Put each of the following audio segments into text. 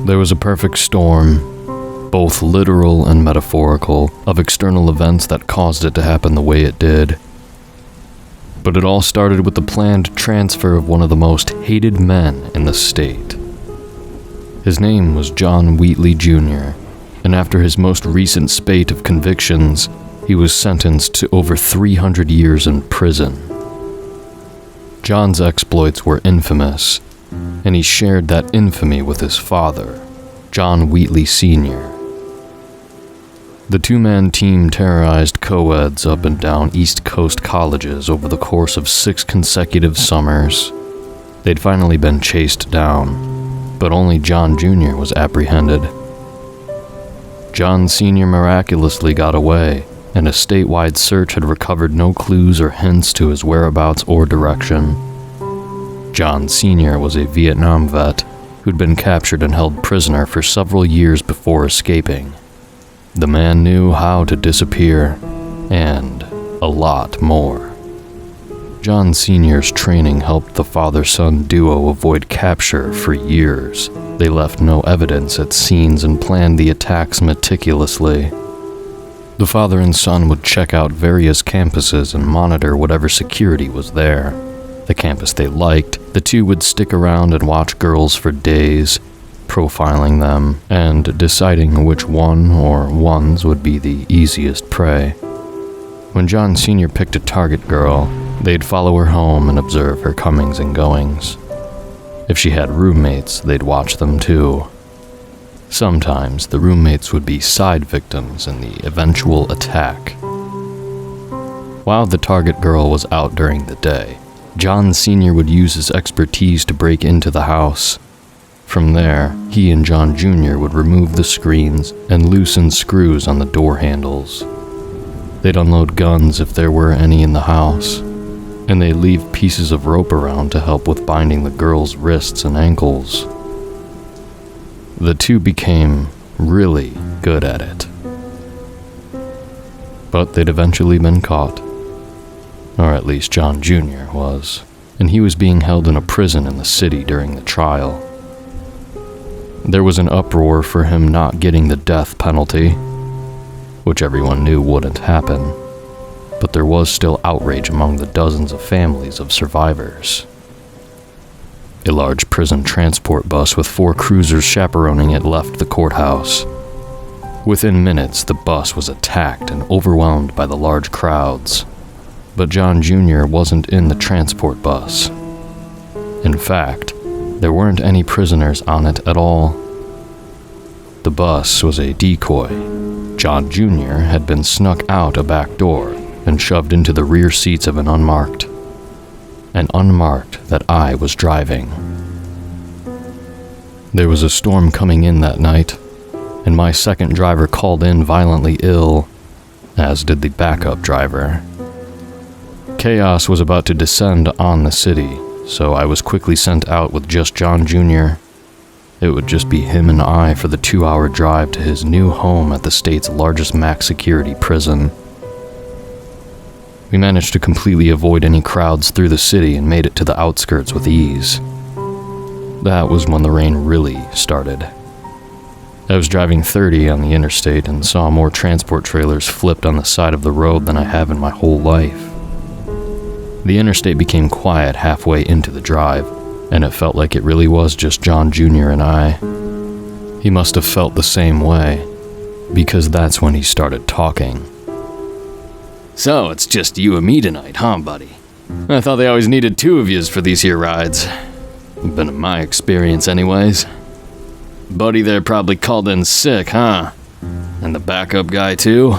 There was a perfect storm, both literal and metaphorical, of external events that caused it to happen the way it did. But it all started with the planned transfer of one of the most hated men in the state. His name was John Wheatley Jr., and after his most recent spate of convictions, he was sentenced to over 300 years in prison. John's exploits were infamous, and he shared that infamy with his father, John Wheatley Sr. The two-man team terrorized co-eds up and down East Coast colleges over the course of 6 consecutive summers. They'd finally been chased down, but only John Jr. was apprehended. John Sr. miraculously got away, and a statewide search had recovered no clues or hints to his whereabouts or direction. John Sr. was a Vietnam vet who'd been captured and held prisoner for several years before escaping. The man knew how to disappear, and a lot more. John Sr.'s training helped the father-son duo avoid capture for years. They left no evidence at scenes and planned the attacks meticulously. The father and son would check out various campuses and monitor whatever security was there. The campus they liked, the two would stick around and watch girls for days, profiling them and deciding which one or ones would be the easiest prey. When John Sr. picked a target girl, they'd follow her home and observe her comings and goings. If she had roommates, they'd watch them too. Sometimes the roommates would be side victims in the eventual attack. While the target girl was out during the day, John Sr. would use his expertise to break into the house. From there, he and John Jr. would remove the screens and loosen screws on the door handles. They'd unload guns if there were any in the house, and they'd leave pieces of rope around to help with binding the girl's wrists and ankles. The two became really good at it. But they'd eventually been caught. Or at least John Jr. was, and he was being held in a prison in the city during the trial. There was an uproar for him not getting the death penalty, which everyone knew wouldn't happen, but there was still outrage among the dozens of families of survivors. A large prison transport bus with 4 cruisers chaperoning it left the courthouse. Within minutes, the bus was attacked and overwhelmed by the large crowds, but John Jr. wasn't in the transport bus. In fact, there weren't any prisoners on it at all. The bus was a decoy. John Jr. had been snuck out a back door and shoved into the rear seats of an unmarked that I was driving. There was a storm coming in that night, and my second driver called in violently ill, as did the backup driver. Chaos was about to descend on the city, so I was quickly sent out with just John Jr. It would just be him and I for the 2-hour drive to his new home at the state's largest max security prison. We managed to completely avoid any crowds through the city and made it to the outskirts with ease. That was when the rain really started. I was driving 30 on the interstate and saw more transport trailers flipped on the side of the road than I have in my whole life. The interstate became quiet halfway into the drive, and it felt like it really was just John Jr. and I. He must have felt the same way, because that's when he started talking. So, it's just you and me tonight, huh, buddy? I thought they always needed 2 of yous for these here rides. Been in my experience anyways. Buddy there probably called in sick, huh? And the backup guy too?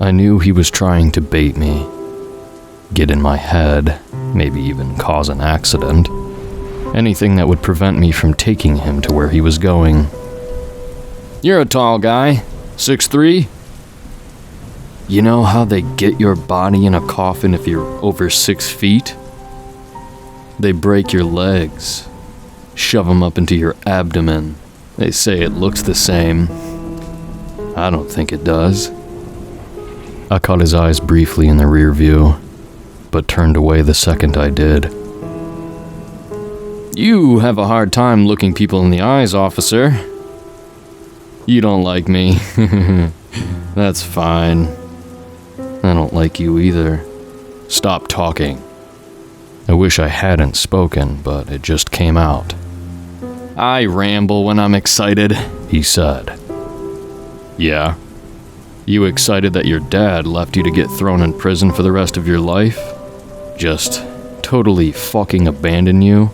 I knew he was trying to bait me. Get in my head, maybe even cause an accident. Anything that would prevent me from taking him to where he was going. You're a tall guy, 6'3". You know how they get your body in a coffin if you're over 6 feet? They break your legs, shove them up into your abdomen. They say it looks the same. I don't think it does. I caught his eyes briefly in the rear view, but turned away the second I did. You have a hard time looking people in the eyes, officer. You don't like me. That's fine. I don't like you either. Stop talking. I wish I hadn't spoken, but it just came out. I ramble when I'm excited, he said. Yeah? You excited that your dad left you to get thrown in prison for the rest of your life? Just totally fucking abandon you?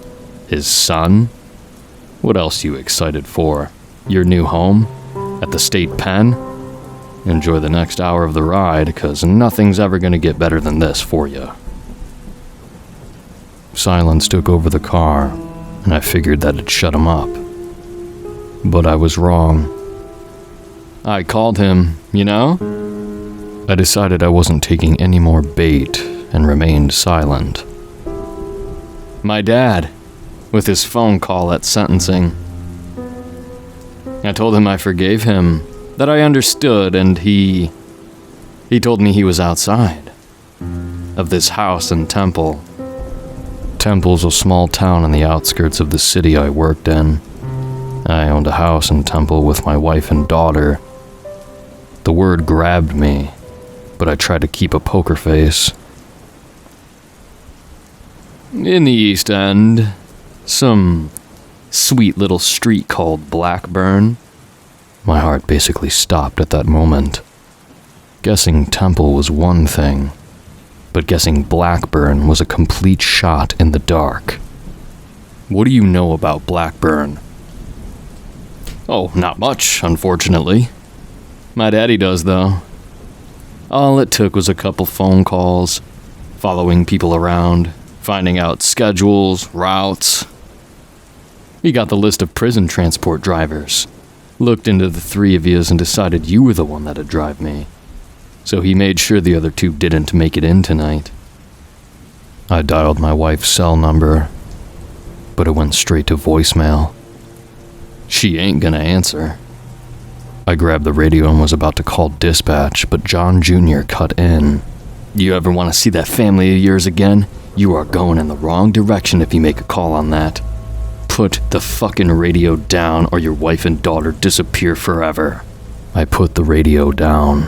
His son? What else you excited for? Your new home? At the state pen? Enjoy the next hour of the ride, 'cause nothing's ever gonna get better than this for you. Silence took over the car, and I figured that it'd shut him up. But I was wrong. I called him, you know? I decided I wasn't taking any more bait and remained silent. My dad, with his phone call at sentencing. I told him I forgave him, that I understood, and he told me he was outside of this house in Temple. Temple's a small town in the outskirts of the city I worked in. I owned a house in Temple with my wife and daughter. The word grabbed me, but I tried to keep a poker face. In the East End, some sweet little street called Blackburn. My heart basically stopped at that moment. Guessing Temple was one thing, but guessing Blackburn was a complete shot in the dark. What do you know about Blackburn? Oh, not much, unfortunately. My daddy does, though. All it took was a couple phone calls, following people around, finding out schedules, routes. He got the list of prison transport drivers, looked into the three of yous and decided you were the one that'd drive me. So he made sure the other two didn't make it in tonight. I dialed my wife's cell number, but it went straight to voicemail. She ain't gonna answer. I grabbed the radio and was about to call dispatch, but John Jr. cut in. You ever want to see that family of yours again? You are going in the wrong direction if you make a call on that. Put the fucking radio down or your wife and daughter disappear forever. I put the radio down.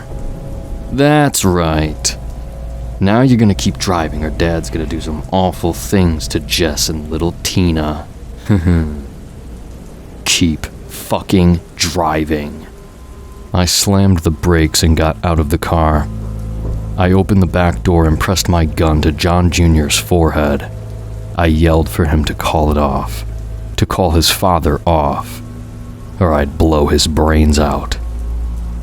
That's right. Now you're gonna keep driving or Dad's gonna do some awful things to Jess and little Tina. Keep fucking driving. I slammed the brakes and got out of the car. I opened the back door and pressed my gun to John Jr.'s forehead. I yelled for him to call it off, to call his father off, or I'd blow his brains out.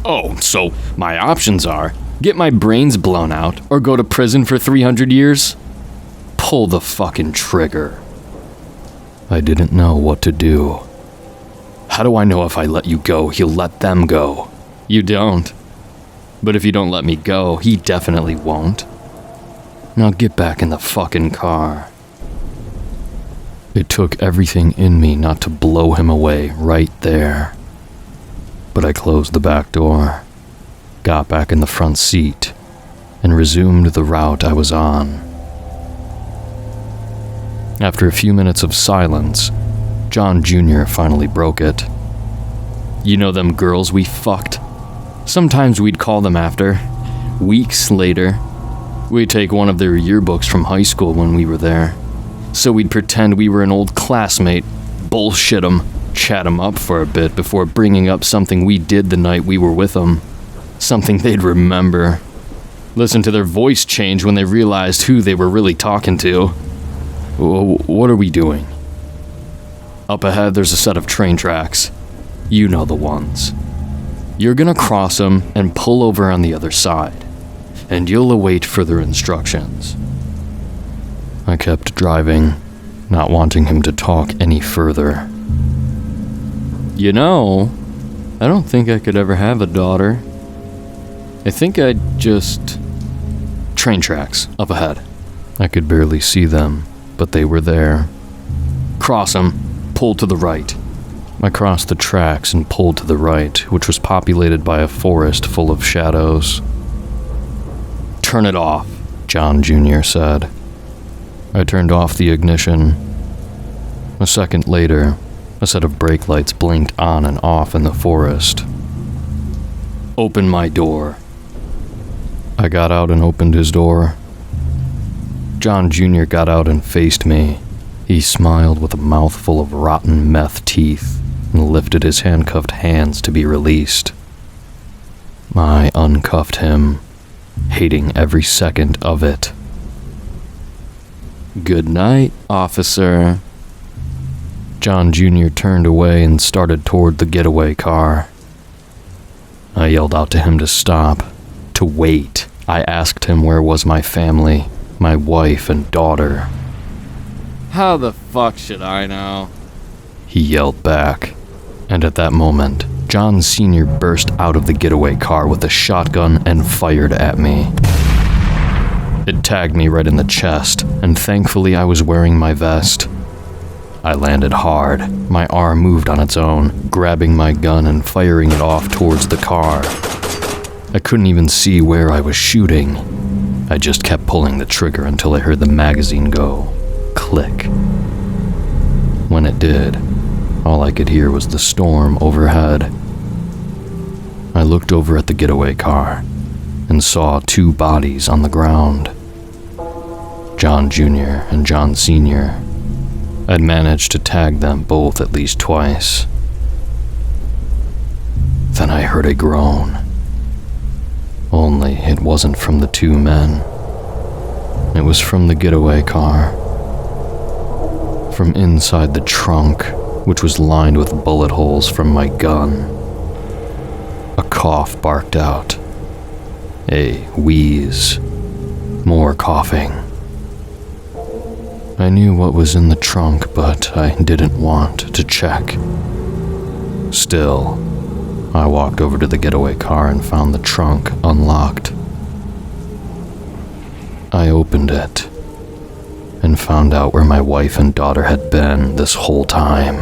Oh, so my options are get my brains blown out or go to prison for 300 years? Pull the fucking trigger. I didn't know what to do. How do I know if I let you go, he'll let them go? You don't. But if you don't let me go, he definitely won't. Now get back in the fucking car. It took everything in me not to blow him away right there. But I closed the back door, got back in the front seat, and resumed the route I was on. After a few minutes of silence, John Jr. finally broke it. You know them girls we fucked? Sometimes we'd call them after. Weeks later, we'd take one of their yearbooks from high school when we were there. So we'd pretend we were an old classmate, bullshit them, chat them up for a bit before bringing up something we did the night we were with them. Something they'd remember. Listen to their voice change when they realized who they were really talking to. What are we doing? Up ahead, there's a set of train tracks. You know the ones. You're gonna cross them and pull over on the other side, and you'll await further instructions. I kept driving, not wanting him to talk any further. You know, I don't think I could ever have a daughter. I think I'd just... Train tracks, up ahead. I could barely see them, but they were there. Cross them, pull to the right. I crossed the tracks and pulled to the right, which was populated by a forest full of shadows. Turn it off, John Jr. said. I turned off the ignition. A second later, a set of brake lights blinked on and off in the forest. Open my door. I got out and opened his door. John Jr. got out and faced me. He smiled with a mouthful of rotten meth teeth and lifted his handcuffed hands to be released. I uncuffed him, hating every second of it. Good night, officer. John Jr. turned away and started toward the getaway car. I yelled out to him to stop, to wait. I asked him where was my family, my wife and daughter. How the fuck should I know? He yelled back, and at that moment, John Sr. burst out of the getaway car with a shotgun and fired at me. It tagged me right in the chest, and thankfully I was wearing my vest. I landed hard. My arm moved on its own, grabbing my gun and firing it off towards the car. I couldn't even see where I was shooting. I just kept pulling the trigger until I heard the magazine go click. When it did, all I could hear was the storm overhead. I looked over at the getaway car and saw 2 bodies on the ground. John Jr. and John Sr. I'd managed to tag them both at least twice. Then I heard a groan. Only it wasn't from the 2 men. It was from the getaway car. From inside the trunk, which was lined with bullet holes from my gun. A cough barked out. A wheeze. More coughing. I knew what was in the trunk, but I didn't want to check. Still, I walked over to the getaway car and found the trunk unlocked. I opened it and found out where my wife and daughter had been this whole time.